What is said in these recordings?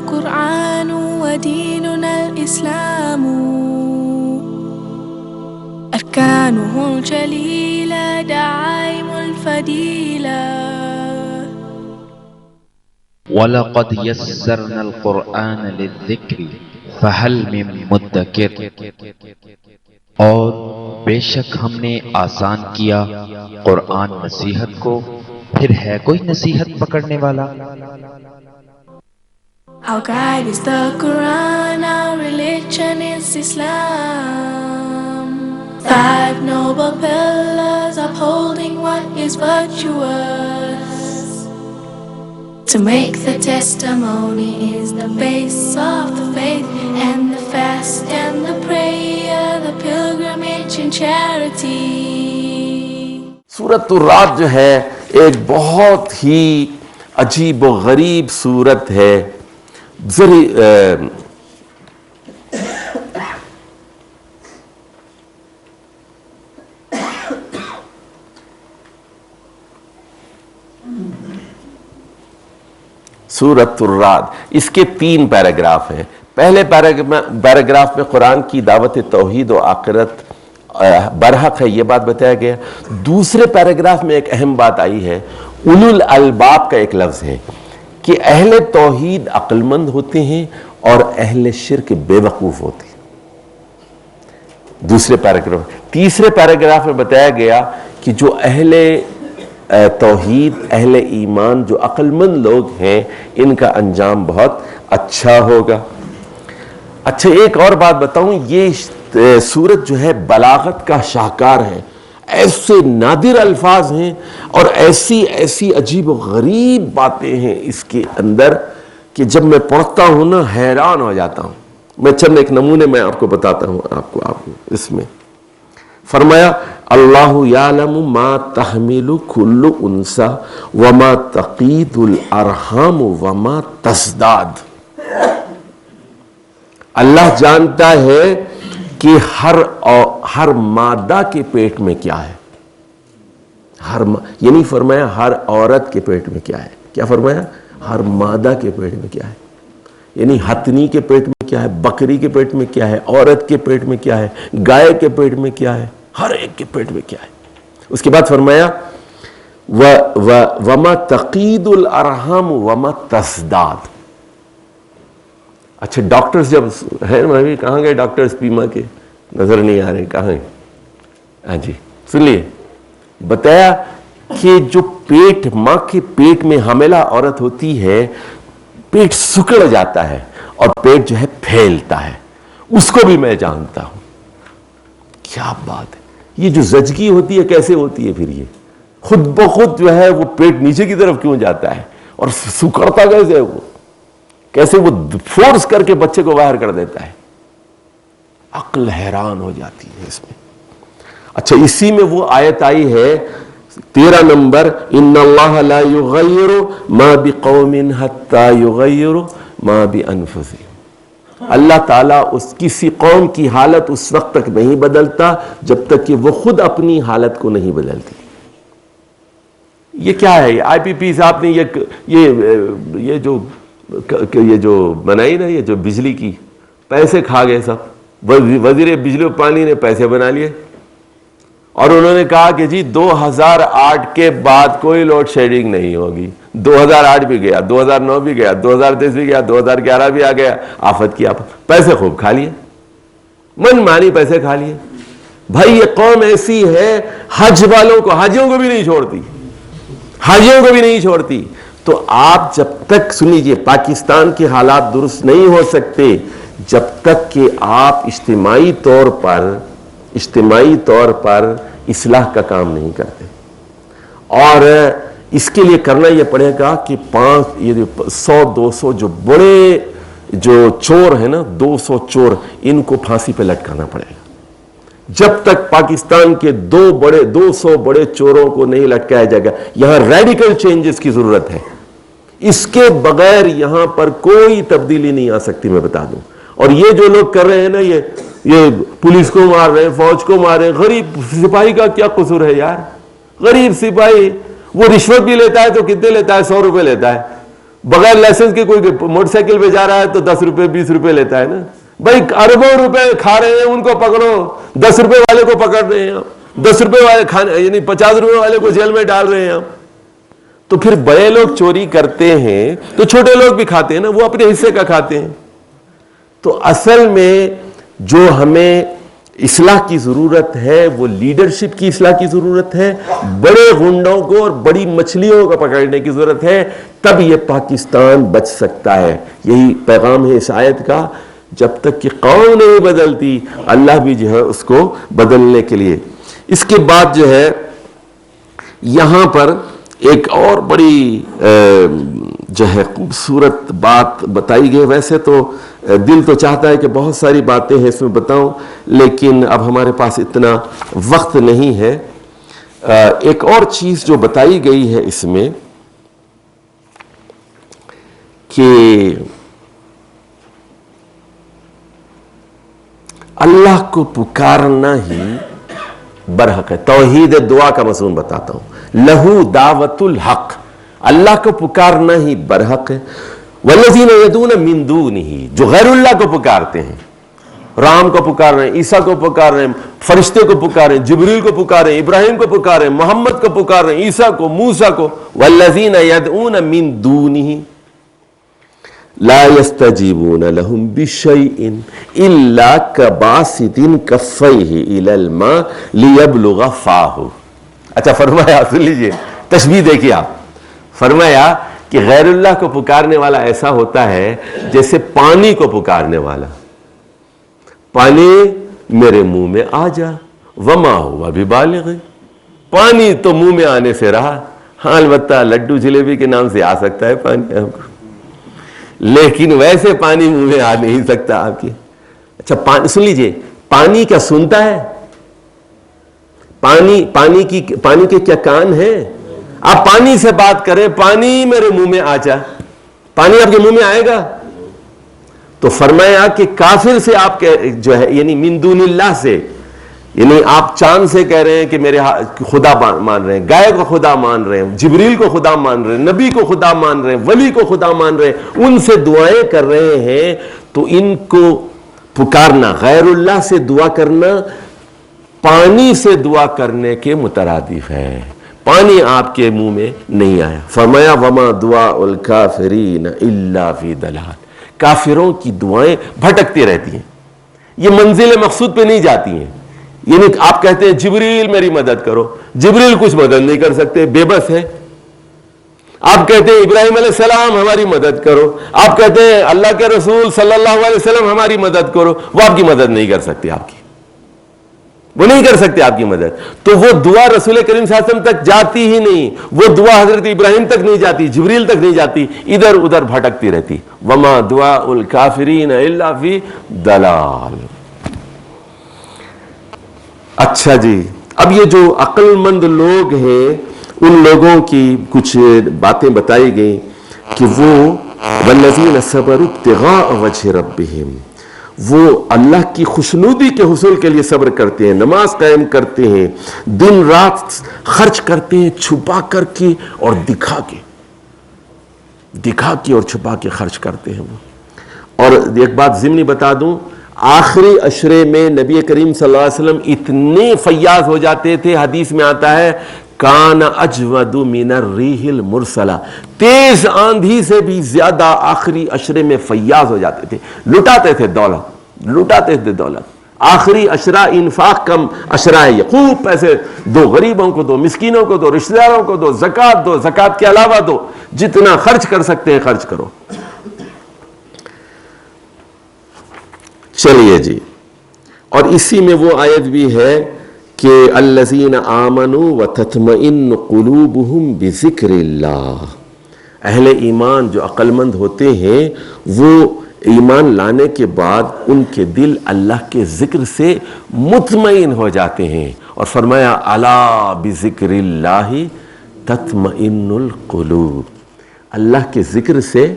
القرآن وديننا الإسلام أركانه الجليلة دعائم الفضيلة وَلَقَدْ يَسَّرْنَا الْقُرْآنَ لِلذِّكْرِ فَهَلْ مِن مُدَّكِرٍ، اور بے شک ہم نے آسان کیا قرآن نصیحت کو، پھر ہے کوئی نصیحت پکڑنے والا؟ Our guide is the Quran, our religion is Islam. 5 noble pillars upholding what is virtuous. To make the testimony is the base of the faith, and the fast and the prayer, the pilgrimage and charity. سورۃ الرعد جو ہے ایک بہت ہی عجیب و غریب سورت ہے. سورۃ الرعد، اس کے 3 پیراگراف ہیں. پہلے پیراگراف میں قرآن کی دعوت توحید و آخرت برحق ہے، یہ بات بتایا گیا. دوسرے پیراگراف میں ایک اہم بات آئی ہے، اولو الالباب کا ایک لفظ ہے کہ اہل توحید عقل مند ہوتے ہیں اور اہل شرک بے وقوف ہوتے ہیں. دوسرے پیراگراف. تیسرے پیراگراف میں بتایا گیا کہ جو اہل توحید، اہل ایمان، جو عقل مند لوگ ہیں، ان کا انجام بہت اچھا ہوگا. اچھا، ایک اور بات بتاؤں، یہ سورت جو ہے بلاغت کا شاہکار ہے. ایسے نادر الفاظ ہیں اور ایسی عجیب و غریب باتیں ہیں اس کے اندر کہ جب میں پڑھتا ہوں نا حیران ہو جاتا ہوں. میں چند ایک نمونے میں آپ کو بتاتا ہوں. آپ کو اس میں فرمایا اللہ یعلم ما تحمل کل انثی وما تغیض الارحام وما تزداد. اللہ جانتا ہے کہ ہر مادہ کے پیٹ میں کیا ہے. یہ نہیں فرمایا ہر عورت کے پیٹ میں کیا ہے. کیا فرمایا؟ ہر مادہ کے پیٹ میں کیا ہے. یعنی ہتنی کے پیٹ میں کیا ہے، بکری کے پیٹ میں کیا ہے، عورت کے پیٹ میں کیا ہے، گائے کے پیٹ میں کیا ہے، ہر ایک کے پیٹ میں کیا ہے. اس کے بعد فرمایا وما تغیض الارحام وما تزداد. اچھا، ڈاکٹرز جب ہیں، کہاں گئے ڈاکٹرز پیما کے؟ نظر نہیں آ رہے، کہاں ہیں؟ ہاں جی، سن لیے. بتایا کہ جو پیٹ، ماں کے پیٹ میں حاملہ عورت ہوتی ہے، پیٹ سکڑ جاتا ہے اور پیٹ جو ہے پھیلتا ہے. اس کو بھی میں جانتا ہوں. کیا بات ہے! یہ جو زچگی ہوتی ہے کیسے ہوتی ہے پھر؟ یہ خود بخود جو ہے وہ پیٹ نیچے کی طرف کیوں جاتا ہے اور سکڑتا کیسے وہ فورس کر کے بچے کو باہر کر دیتا ہے. عقل حیران ہو جاتی ہے اس میں. اچھا، اسی میں وہ آیت آئی ہے 13 نمبر، ان اللہ لا یغیر ما بقوم حتی یغیر ما بانفسہم. اللہ تعالیٰ کسی قوم کی حالت اس وقت تک نہیں بدلتا جب تک کہ وہ خود اپنی حالت کو نہیں بدلتی. یہ کیا ہے؟ آئی پی پی صاحب نے یہ جو بنائی نا، یہ جو بجلی کی، پیسے کھا گئے سب. وزیر بجلی و پانی نے پیسے بنا لیے اور انہوں نے کہا کہ جی 2008 کے بعد کوئی لوڈ شیڈنگ نہیں ہوگی. 2008 بھی گیا، 2009 بھی گیا، 2010 بھی گیا، 2011 بھی آ گیا. آفت کی آفت. پیسے خوب کھا لیے، من مانی پیسے کھا لیے. بھائی یہ قوم ایسی ہے، حج والوں کو، حاجیوں کو بھی نہیں چھوڑتی، حاجیوں کو بھی نہیں چھوڑتی. تو آپ جب تک، سن لیجیے، پاکستان کے حالات درست نہیں ہو سکتے جب تک کہ آپ اجتماعی طور پر اصلاح کا کام نہیں کرتے. اور اس کے لیے کرنا یہ پڑے گا کہ 100-200 جو بڑے جو چور ہیں نا، 200 چور، ان کو پھانسی پہ لٹکانا پڑے گا. جب تک پاکستان کے 200 بڑے چوروں کو نہیں لٹکایا جائے گا، یہاں ریڈیکل چینجز کی ضرورت ہے. اس کے بغیر یہاں پر کوئی تبدیلی نہیں آ سکتی، میں بتا دوں. اور یہ جو لوگ کر رہے ہیں نا، یہ پولیس کو مار رہے ہیں، فوج کو مار رہے ہیں. غریب سپاہی کا کیا قصور ہے یار؟ غریب سپاہی وہ رشوت بھی لیتا ہے تو کتنے لیتا ہے؟ 100 روپے لیتا ہے. بغیر لائسنس کے کوئی موٹر سائیکل پہ جا رہا ہے تو 10 روپے 20 روپے لیتا ہے نا. بھائی اربوں روپے کھا رہے ہیں ان کو پکڑو, 10 روپے والے کو پکڑ رہے ہیں آپ, 10 روپے والے کھانے یعنی 50 روپے والے کو جیل میں ڈال رہے ہیں آپ. تو پھر بڑے لوگ چوری کرتے ہیں تو چھوٹے لوگ بھی کھاتے ہیں نا, وہ اپنے حصے کا کھاتے ہیں. تو اصل میں جو ہمیں اصلاح کی ضرورت ہے وہ لیڈرشپ کی اصلاح کی ضرورت ہے, بڑے غنڈوں کو اور بڑی مچھلیوں کو پکڑنے کی ضرورت ہے, تب یہ پاکستان بچ سکتا ہے. یہی پیغام ہے اس آیت کا, جب تک کہ قوم نہیں بدلتی اللہ بھی جو ہے اس کو بدلنے کے لیے. اس کے بعد جو ہے یہاں پر ایک اور بڑی جو ہے خوبصورت بات بتائی گئی. ویسے تو دل تو چاہتا ہے کہ بہت ساری باتیں ہیں اس میں بتاؤں, لیکن اب ہمارے پاس اتنا وقت نہیں ہے. ایک اور چیز جو بتائی گئی ہے اس میں کہ اللہ کو پکارنا ہی برحق ہے. توحید دعا کا مضمون بتاتا ہوں. لہو دعوت الحق, اللہ کو پکارنا ہی برحق ہے. والذین یدعون من دونہ, جو غیر اللہ کو پکارتے ہیں, رام کو پکار رہے ہیں, عیسیٰ کو پکار رہے ہیں, فرشتے کو پکار رہے ہیں, جبریل کو پکار رہے ہیں, ابراہیم کو پکار رہے ہیں, محمد کو پکار رہے ہیں, عیسیٰ کو, موسیٰ کو. والذین یدعون من دونہ لا يستجیبون لهم بشیء الا کباسط کفیہ الی الماء لیبلغ فاہ. اچھا فرمایا, سن لیجئے تشبیہ دیکھیے آپ, فرمایا کہ غیر اللہ کو پکارنے والا ایسا ہوتا ہے جیسے پانی کو پکارنے والا. پانی میرے منہ میں آ جا, وما ہوا ببالغ, پانی تو منہ میں آنے سے رہا. ہاں البتہ لڈو جلیبی کے نام سے آ سکتا ہے پانی آپ کو, لیکن ویسے پانی منہ میں آ نہیں سکتا آپ کی. اچھا پانی سن لیجئے, پانی کیا سنتا ہے؟ پانی کے کیا کان ہیں؟ آپ پانی سے بات کریں, پانی میرے منہ میں آ جا, پانی آپ کے منہ میں آئے گا؟ تو فرمایا کہ کافر سے آپ جو ہے یعنی من دون اللہ سے, یعنی آپ چاند سے کہہ رہے ہیں کہ میرے خدا مان رہے ہیں, گائے کو خدا مان رہے ہیں, جبریل کو خدا مان رہے ہیں, نبی کو خدا مان رہے ہیں, ولی کو خدا مان رہے ہیں, ان سے دعائیں کر رہے ہیں, تو ان کو پکارنا, غیر اللہ سے دعا کرنا پانی سے دعا کرنے کے مترادف ہے. پانی آپ کے منہ میں نہیں آیا. فرمایا وما دعاء الکافرین الا فی ضلال, کافروں کی دعائیں بھٹکتی رہتی ہیں, یہ منزل مقصود پہ نہیں جاتی ہیں. یعنی آپ کہتے ہیں جبریل میری مدد کرو, جبریل کچھ مدد نہیں کر سکتے, بے بس ہے. آپ کہتے ہیں ابراہیم علیہ السلام ہماری مدد کرو, آپ کہتے ہیں اللہ کے رسول صلی اللہ علیہ وسلم ہماری مدد کرو, وہ آپ کی مدد نہیں کر سکتے, آپ کی وہ نہیں کر سکتے آپ کی مدد. تو وہ دعا رسول کریم صلی اللہ علیہ وسلم تک جاتی ہی نہیں, وہ دعا حضرت ابراہیم تک نہیں جاتی, جبریل تک نہیں جاتی, ادھر ادھر بھٹکتی رہتی. وما دعاء الکافرین الا فی ضلال. اچھا جی, اب یہ جو عقل مند لوگ ہیں ان لوگوں کی کچھ باتیں بتائی گئیں کہ وہ والذین صبروا ابتغاء وجہ ربہم, وہ اللہ کی خوشنودی کے حصول کے لیے صبر کرتے ہیں, نماز قائم کرتے ہیں, دن رات خرچ کرتے ہیں, چھپا کر کے اور دکھا کے اور چھپا کے خرچ کرتے ہیں وہ. اور ایک بات ضمنی بتا دوں, آخری عشرے میں نبی کریم صلی اللہ علیہ وسلم اتنے فیاض ہو جاتے تھے, حدیث میں آتا ہے کان اجود من الریح المرسلہ, تیز آندھی سے بھی زیادہ آخری عشرے میں فیاض ہو جاتے تھے, لٹاتے تھے دولت. آخری عشرہ انفاق کم عشرہ ہے, یہ خوب پیسے دو, غریبوں کو دو, مسکینوں کو دو, رشتہ داروں کو دو, زکوٰۃ دو, زکوٰۃ کے علاوہ دو, جتنا خرچ کر سکتے ہیں خرچ کرو. چلیے جی, اور اسی میں وہ آیت بھی ہے کہ الذین آمنوا وتطمئن قلوبہم بذکر اللہ, اہل ایمان جو عقل مند ہوتے ہیں وہ ایمان لانے کے بعد ان کے دل اللہ کے ذکر سے مطمئن ہو جاتے ہیں. اور فرمایا الا بذکر اللہ تطمئن القلوب, اللہ کے ذکر سے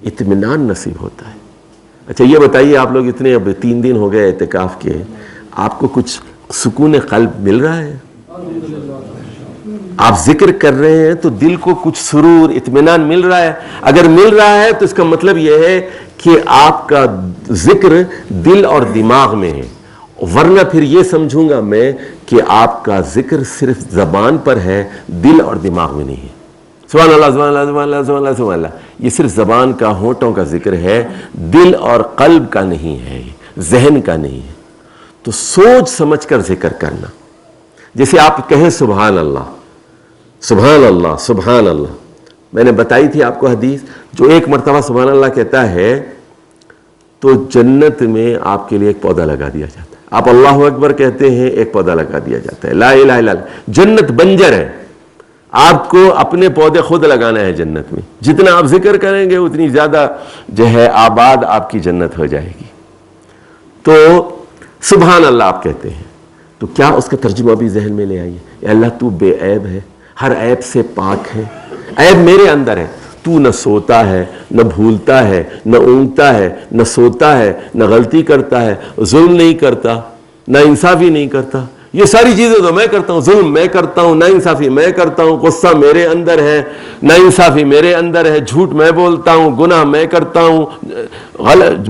اطمینان نصیب ہوتا ہے. اچھا یہ بتائیے, آپ لوگ اتنے اب 3 دن ہو گئے اعتکاف کے, آپ کو کچھ سکون قلب مل رہا ہے؟ آپ ذکر کر رہے ہیں تو دل کو کچھ سرور اطمینان مل رہا ہے. اگر مل رہا ہے تو اس کا مطلب یہ ہے کہ آپ کا ذکر دل اور دماغ میں ہے. ورنہ پھر یہ سمجھوں گا میں کہ آپ کا ذکر صرف زبان پر ہے, دل اور دماغ میں نہیں ہے. سبحان اللہ سبحان اللہ سبحان اللہ سبحان اللہ سبحان اللہ, یہ صرف زبان کا ہونٹوں کا ذکر ہے, دل اور قلب کا نہیں ہے, ذہن کا نہیں ہے. تو سوچ سمجھ کر ذکر کرنا. جیسے آپ کہیں سبحان اللہ سبحان اللہ سبحان اللہ. میں نے بتائی تھی آپ کو حدیث, جو ایک مرتبہ سبحان اللہ کہتا ہے تو جنت میں آپ کے لیے ایک پودا لگا دیا جاتا ہے. آپ اللہ اکبر کہتے ہیں, ایک پودا لگا دیا جاتا ہے. لا الہ الا اللہ. جنت بنجر ہے, آپ کو اپنے پودے خود لگانا ہے جنت میں. جتنا آپ ذکر کریں گے اتنی زیادہ جو ہے آباد آپ کی جنت ہو جائے گی. تو سبحان اللہ آپ کہتے ہیں تو کیا اس کا ترجمہ بھی ذہن میں لے آئیے. اے اللہ تو بے عیب ہے, ہر عیب سے پاک ہے. عیب میرے اندر ہے. تو نہ سوتا ہے, نہ بھولتا ہے, نہ اونگتا ہے, نہ سوتا ہے, نہ غلطی کرتا ہے, ظلم نہیں کرتا, نہ انصافی نہیں کرتا. یہ ساری چیزیں تو میں کرتا ہوں. ظلم میں کرتا ہوں, نا انصافی میں کرتا ہوں, غصہ میرے اندر ہے, نا انصافی میرے اندر ہے, جھوٹ میں بولتا ہوں, گناہ میں کرتا ہوں,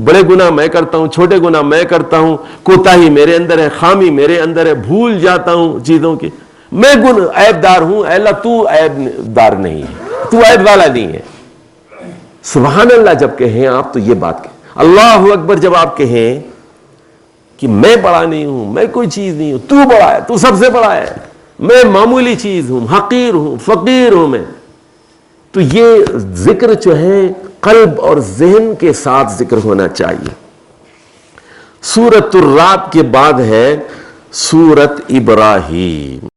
بڑے گناہ میں کرتا ہوں, چھوٹے گناہ میں کرتا ہوں, کوتاہی میرے اندر ہے, خامی میرے اندر ہے, بھول جاتا ہوں چیزوں کی. میں عیب دار ہوں. اے اللہ تو عیب دار نہیں ہے, تو عیب والا نہیں ہے. سبحان اللہ جب کہیں آپ تو یہ بات کہیں. اللہ اکبر جب آپ کہیں کہ میں بڑا نہیں ہوں, میں کوئی چیز نہیں ہوں, تو بڑا ہے, تو سب سے بڑا ہے, میں معمولی چیز ہوں, حقیر ہوں, فقیر ہوں میں, تو یہ ذکر جو ہے قلب اور ذہن کے ساتھ ذکر ہونا چاہیے. سورۃ الرعد کے بعد ہے سورۃ ابراہیم.